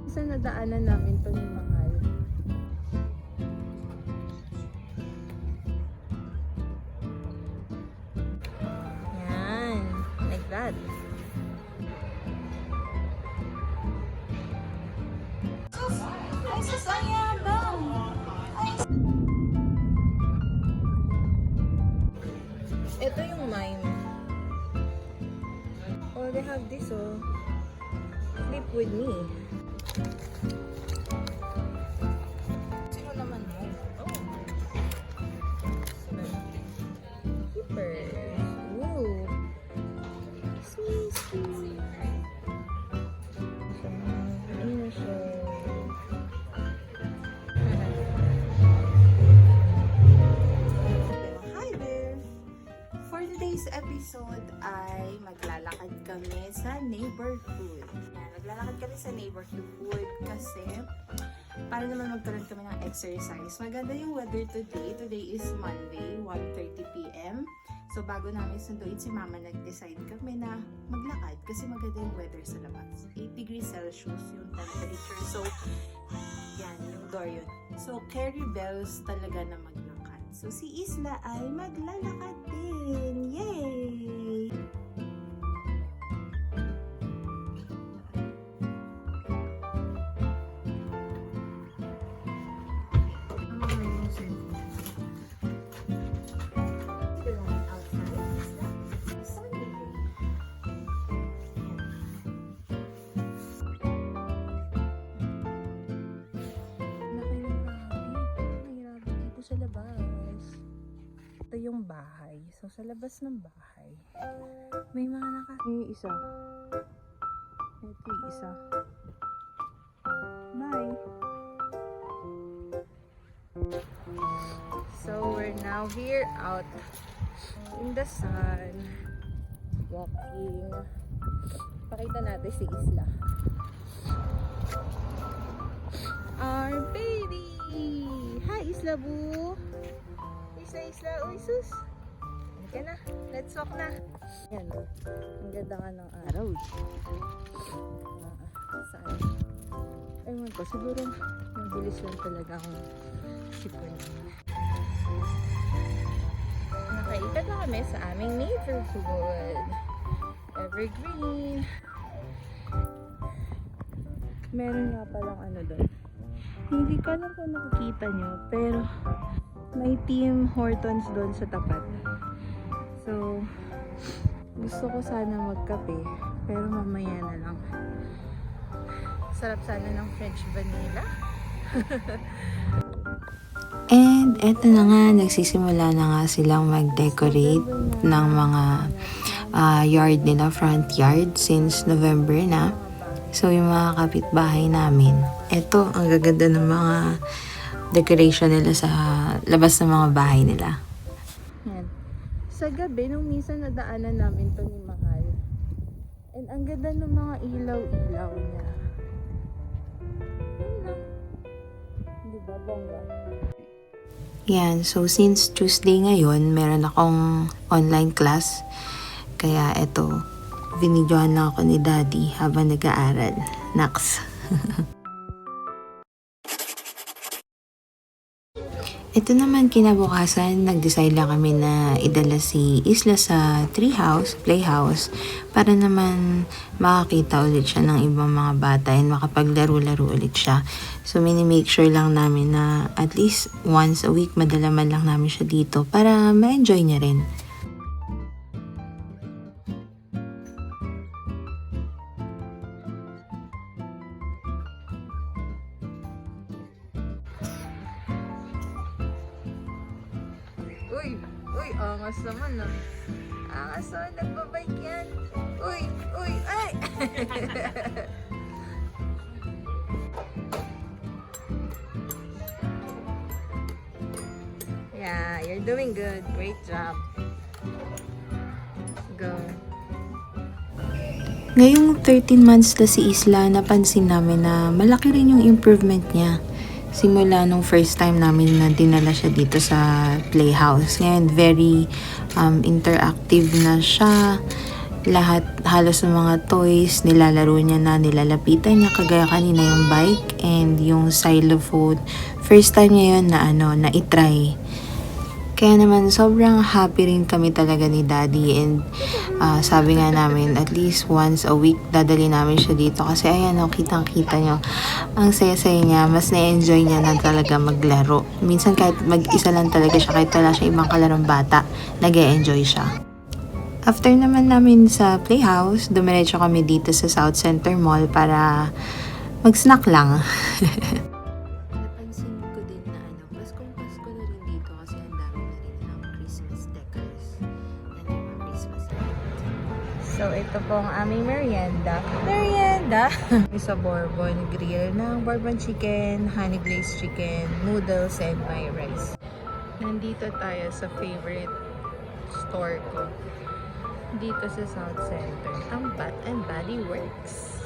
Sa nadaanan namin to ni Mahal. Yan, like that. Ay, sasayabang! Ito yung mime. Oh, they have this, oh. Sleep with me. Sino naman mo? Oh. Super. Ooh. Sweet, sweet. Ano siya? Hi there! For today's episode ay maglalakad kami sa neighborhood. Yan, maglalakad kami sa neighborhood kasi para naman magkaroon kami ng exercise. Maganda yung weather today. Today is Monday, 1:30 p.m. So bago namin sunduin si Mama, nag-decide kami na maglakad kasi maganda yung weather sa labas. 8 degrees Celsius yung temperature. So, yan, yung door yun. So, carry bells talaga na maglakad. So, si Isla ay maglalakad din. Yay! Sa labas. Ito yung bahay. So, sa labas ng bahay, may mga may isa. Ito yung isa. Bye! So, we're now here out in the sun. Walking. Pakita natin si Isla. Our baby! Hi, Isla Boo! Isla! Uy, sus! Halika na. Let's walk na. Yan. Ang ganda ka ng araw. Saan? Ewan ko. Siguro mabilis lang talaga akong sipon. Nakaikat na kami sa aming neighborhood. Evergreen. Meron nga palang ano doon. Hindi ko alam kung nakikita nyo, pero may Tim Hortons doon sa tapat. So, gusto ko sana magkape, pero mamaya na lang. Sarap sana ng French vanilla. And eto na nga, nagsisimula na nga silang mag-decorate ng mga yard nila, front yard, since November na. So, yung mga kapitbahay namin, eto, ang gaganda ng mga decoration nila sa labas ng mga bahay nila. Yan. Sa gabi, nung minsan nadaanan namin to ni Mahal. And ang ganda ng mga ilaw-ilaw niya. Yan lang. Diba, bongga? Yan, so since Tuesday ngayon, meron akong online class. Kaya eto, binidyohan lang ako ni Daddy habang nag-aaral. Naks. Ito naman kinabukasan, nag-decide lang kami na idala si Isla sa playhouse, para naman makakita ulit siya ng ibang mga bata and makapaglaro-laro ulit siya. So, mini-make sure lang namin na at least once a week, madalaman lang namin siya dito para ma-enjoy niya rin. Uy, angas naman ah. Angas naman, nagbabike yan. Uy, ay! Yeah, you're doing good. Great job. Go. Ngayong 13 months na si Isla, napansin namin na malaki rin yung improvement niya. Simula nung first time namin na dinala siya dito sa playhouse. Ngayon, very interactive na siya. Lahat, halos ng mga toys, nilalaro niya na, nilalapitan niya, kagaya kanina yung bike and yung xylophone. First time niya yun na itry. Kaya naman sobrang happy rin kami talaga ni Daddy, and sabi nga namin at least once a week dadali namin siya dito kasi ayan kitang-kita nyo ang saya-saya niya, mas na-enjoy niya na talaga maglaro. Minsan kahit mag-isa lang talaga siya, kahit wala siya ibang kalarong bata, nag-e-enjoy siya. After naman namin sa playhouse, dumiretso kami dito sa South Center Mall para mag-snack lang. Napansin ko din na Paskong-Pasko na rin dito kasi ang dami na rin ng Christmas decors na mga Christmas lights. So, ito po ang aming merienda. Merienda! Sa Bourbon Grill ng Bourbon Chicken, Honey Glazed Chicken, noodles, and my rice. Nandito tayo sa favorite store ko. Dito sa South Center, ang Bath and Body Works.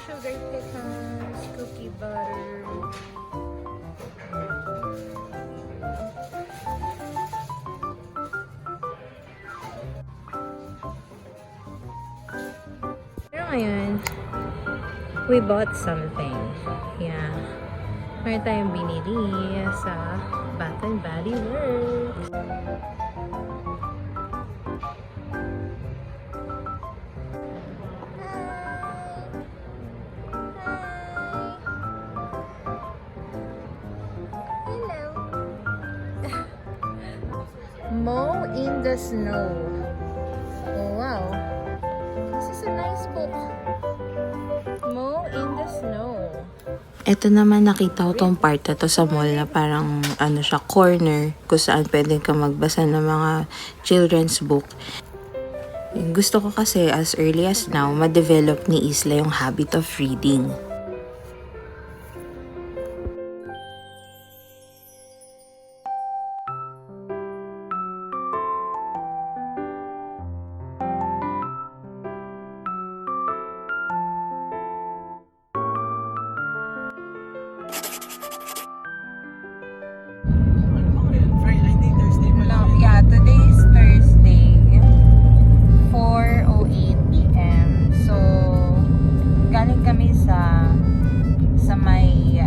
Sugar pecans, cookie butter. Pero ngayon, we bought something. Yeah. Meron tayong binili sa Bath and Body Works. Mow in the Snow. Oh, wow. This is a nice book. Mow in the Snow. Ito naman, nakita ko tong part na to sa mall na parang siya, corner kung saan pwede ka magbasa ng mga children's book. Gusto ko kasi as early as now, ma-develop ni Isla yung habit of reading. Yeah, today is Thursday, 4:08 p.m. So, galing kami sa may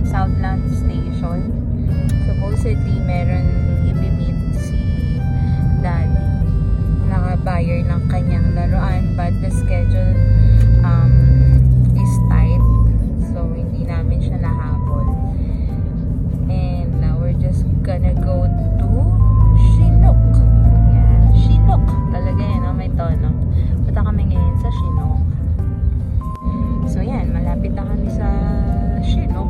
Southland Station. Supposedly, meron i-meet si Daddy. Naka-buyer ng kanyang laruan, but the schedule is tight. So, hindi namin siya nahabol. And now we're just gonna go to Chinook. Yan, Chinook. Talaga yan, may tono. Punta kami ngayon sa Chinook. So yan, malapit na kami sa Chinook.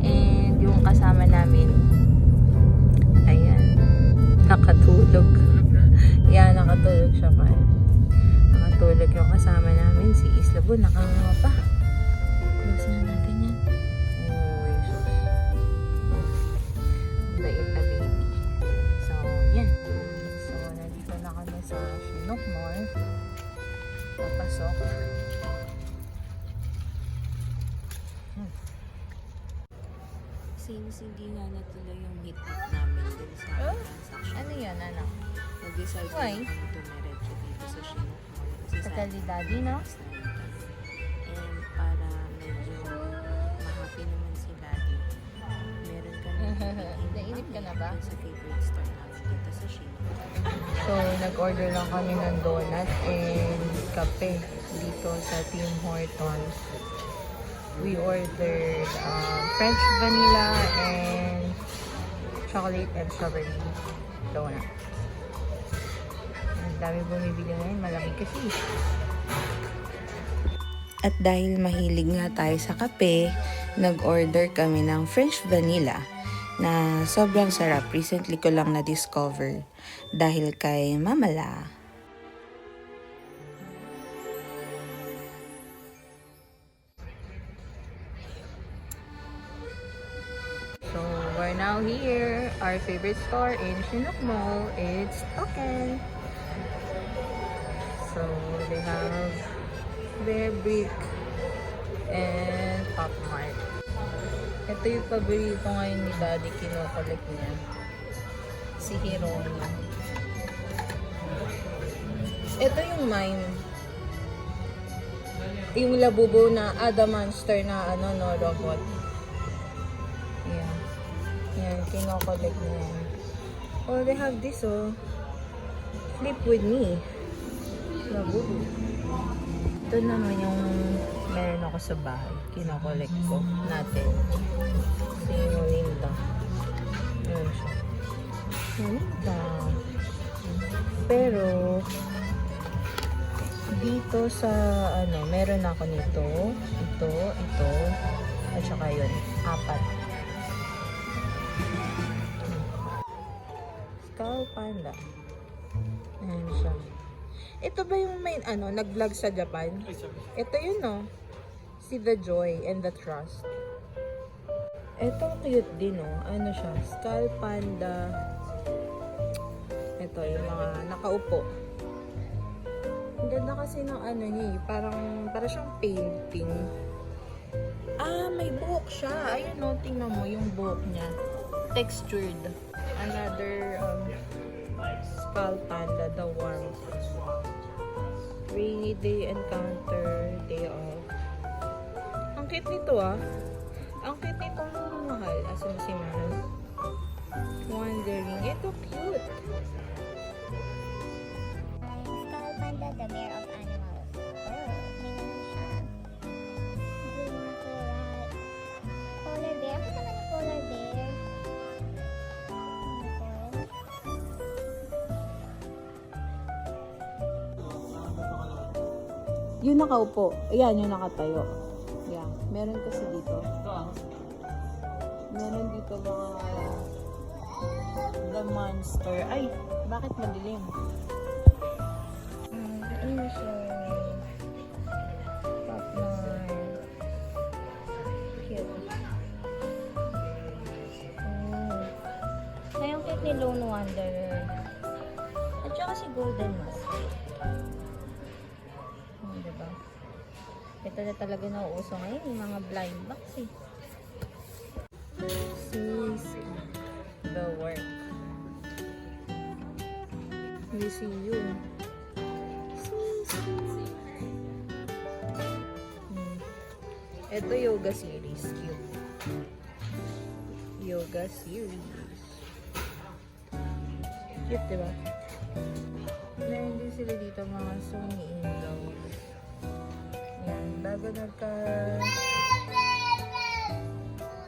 And yung kasama namin, ayan, nakatulog. Yan, nakatulog siya pa. Nakatulog yung kasama namin, si Isla Bu, nakanganga pa. Close na natin yan. Uy, sus. Bait na baby. So, yan. So, nandito na kami sa Chinook Mall. Papasok. Since hindi nga natuloy yung meet up namin din sa transaction. Ano yun, ano? Nag-decide Why? na kami dumiretso dito sa Chinook Mall. Kasi Tagal ni Daddy, no? And para medyo ma-happy naman si Daddy, meron kami Nainip ka na ba? sa favorite store namin dito sa Chinook. So, nag-order lang kami ng donut and kape dito sa Tim Hortons. We ordered French vanilla and chocolate and strawberry donut. Ang dami bumibili ngayon, malamig kasi. At dahil mahilig nga tayo sa kape, nag-order kami ng French vanilla na sobrang sarap. Recently ko lang na-discover dahil kay Mama La. now here, our favorite store in Chinook Mall, it's Token. So they have Bear Brick and Pop Mart. Ito yung paborito ngayon ni Daddy, kinokollect niya. Si Hironia. Ito yung mine. Yung labubo na Monster na robot. Yan. Yan, kinokollect niya yan. Oh, they have this Sleep with me. Labubo. Ito naman yung meron ako sa bahay. Kinokollect ko natin. Si Molinda. Ayan siya. Molinda. Pero, dito sa, meron ako nito. Ito, at saka yun. 4. Skull Panda. Ayan siya. Ito ba yung may, nag-vlog sa Japan? Ito yun, Si The Joy and the Trust. Ito cute din, Ano siya? Skull Panda. Ito, yung mga nakaupo. Ang ganda kasi ng niya, parang siyang painting. May buhok siya. Ayun, tingnan mo yung buhok niya. Textured. Another, Skull Panda, the warmth. Rainy day encounter, day off. Ang cute nito, Ang cute nitong mahal. Asan si Mahal? Wondering. Ito cute. Skull Panda, the mayor of animals. Oh, may naman siya. Green na corral. Polar bear. Ako naman yung polar bear. Yung nakaupo. Ayan, yung nakatayo. Yeah. Meron kasi dito. Meron dito mga The Monster. Ay, bakit madilim? Ano siya? Pop Mart. Cute. Oh. Ay, ang cute ni Lone Wanderer. At saka si Golden Mask. Diba? Ito na talaga nauuso ngayon, yung mga blind box See the work. We see you. Ito yoga series. Cute. Yoga series. Cute, diba? Meron din sila dito mga Sony Indoor. Yan, bago nagka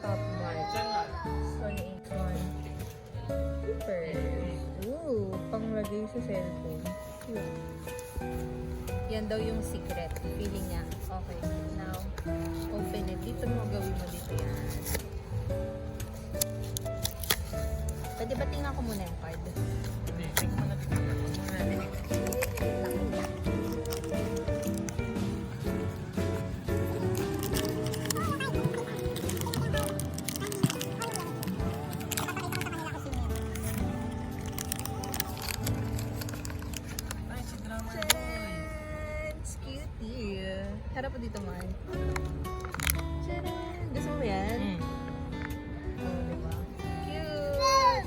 Pop Mart. Sony X1. Super. Ooh, panglagay sa cellphone. Cute. Yan daw yung secret. Feeling niya. Okay, now, open it. Dito mo gawin mo dito yan. Pwede ba tingnan ko muna yung card? Tingnan mo na dito. Harap po dito, man. Tcharan! Gusto mo yan? Oh, diba? Cute!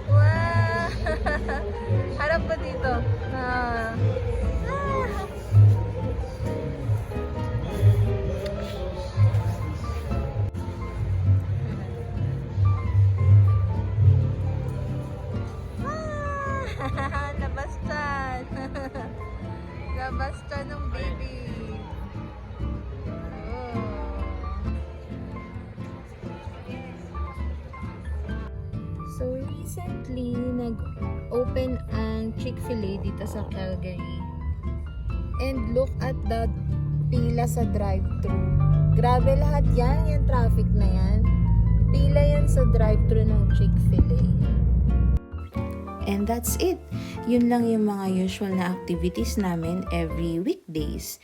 Wow! Harap mo dito. Ah. Ah! Labas dyan. Labas dyan ng baby. Oh. So, recently, nag-open ang Chick-fil-A dito sa Calgary. And look at the pila sa drive-thru. Grabe lahat yan, yung traffic na yan. Pila yan sa drive-thru ng Chick-fil-A. And that's it. Yun lang yung mga usual na activities namin every weekdays.